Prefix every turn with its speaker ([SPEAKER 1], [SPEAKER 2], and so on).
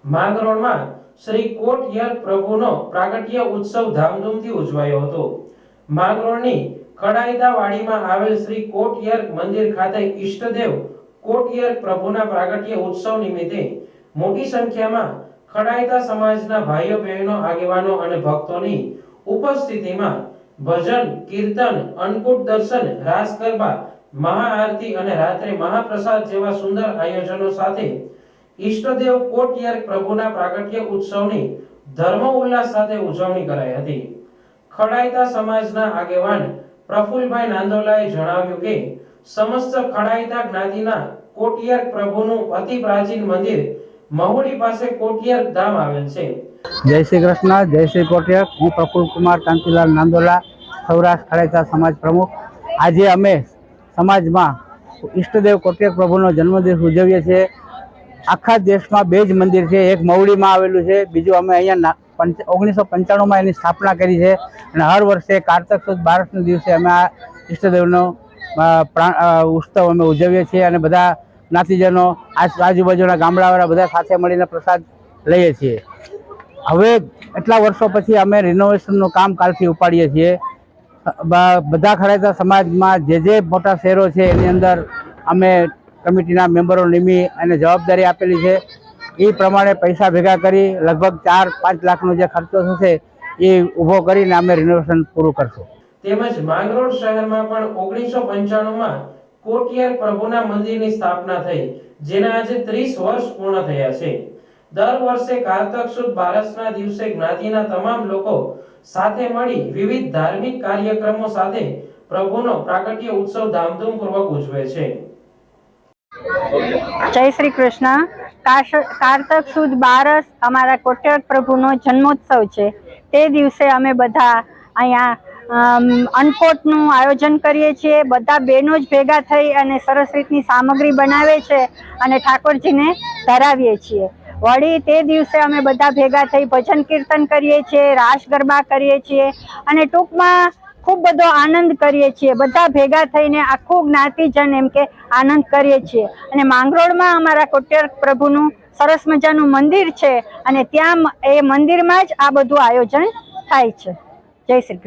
[SPEAKER 1] માંગરોળમાં શ્રી કોટયર પ્રભુનો પ્રાગટ્ય ઉત્સવ ધામધૂમથી ઉજવાયો હતો। માંગરોળની ખડાઈદાવાડીમાં આવેલ શ્રી કોટયર મંદિર ખાતે ઈષ્ટદેવ કોટયર પ્રભુના પ્રાગટ્ય ઉત્સવ નિમિત્તે મોટી સંખ્યામાં ખડાઈદા સમાજના ભાઈઓ બહેનો આગેવાનો અને ભક્તોની ઉપસ્થિતિમાં ભજન કીર્તન અન્નકૂટ દર્શન રાસ ગરબા મહાઆરતી અને રાત્રે મહાપ્રસાદ જેવા સુંદર આયોજનો સાથે ઈષ્ટદેવ કોટયર પ્રભુના પ્રાગટ્ય ઉત્સવની ધર્મ ઉલ્લાસ સાથે ઉજવણી કરાઈ હતી। ખડાઈદા સમાજના આગેવાન પ્રફુલભાઈ નાંદોલાએ જણાવ્યું કે સમસ્ત ખડાઈદા જ્ઞાતિના કોટયર પ્રભુનું અતિ પ્રાચીન મંદિર મહુડી પાસે કોટયર ધામ આવેલ છે।
[SPEAKER 2] જય શ્રી કૃષ્ણ, જય શ્રી કોટયર। હું પ્રફુલ કુમાર કાંતિલાલ નાંદોલા, સૌરાષ્ટ્ર ખડાઈદા સમાજ પ્રમુખ। આજે અમે સમાજમાં ઈષ્ટદેવ કોટયર પ્રભુનો જન્મદિવસ ઉજવીએ છીએ। આખા દેશમાં બે જ મંદિર છે, એક મવડીમાં આવેલું છે, બીજું અમે અહીંયા 1995માં એની સ્થાપના કરી છે અને હર વર્ષે કારતક સુદ બારસના દિવસે અમે આ ઈષ્ટદેવનો ઉત્સવ અમે ઉજવીએ છીએ અને બધા જ્ઞાતિજનો આજુબાજુના ગામડાવાળા બધા સાથે મળીને પ્રસાદ લઈએ છીએ। હવે એટલા વર્ષો પછી અમે રિનોવેશનનું કામ કાલથી ઉપાડીએ છીએ। બધા ખડાઈદા સમાજમાં જે મોટા શહેરો છે એની અંદર અમે કમિટીના મેમ્બરો નિમી અને જવાબદારી આપેલી છે। એ પ્રમાણે પૈસા ભેગા કરી લગભગ 4-5 લાખનો જે ખર્ચો થશે એ ઊભો કરીને અમે રિનોવેશન પૂરું કરશું।
[SPEAKER 1] તેમજ માંગરોળ શહેરમાં પણ 1995માં કોટયર પ્રભુના મંદિરની સ્થાપના થઈ, જેના આજે 30 વર્ષ પૂર્ણ થયા છે। દર વર્ષે કારતક સુદ બારસના દિવસે જ્ઞાતિના તમામ લોકો સાથે મળી વિવિધ ધાર્મિક કાર્યક્રમો સાથે પ્રભુનો પ્રાગટ્ય ઉત્સવ ધામધૂમપૂર્વક ઉજવે છે।
[SPEAKER 3] જય શ્રી કૃષ્ણ। કારતક સુદ બારસ અમારા કોટયર પ્રભુનો જન્મોત્સવ છે। તે દિવસે અમે બધા અહીંયા અન્નકૂટનું આયોજન કરીએ છીએ। બધા બહેનો જ ભેગા થઈ અને સરસ રીતની સામગ્રી બનાવે છે અને ઠાકોરજીને ધરાવીએ છીએ। વળી તે દિવસે અમે બધા ભેગા થઈ ભજન કીર્તન કરીએ છીએ, રાસ ગરબા કરીએ છીએ અને ટૂંકમાં ખૂબ બધો આનંદ કરીએ છીએ। બધા ભેગા થઈને આખું જ્ઞાતિજન એમ કે આનંદ કરીએ છીએ અને માંગરોળમાં અમારા કોટયર પ્રભુનું સરસ મજાનું મંદિર છે અને ત્યાં એ મંદિરમાં જ આ બધું આયોજન થાય છે। જય શ્રી કૃષ્ણ।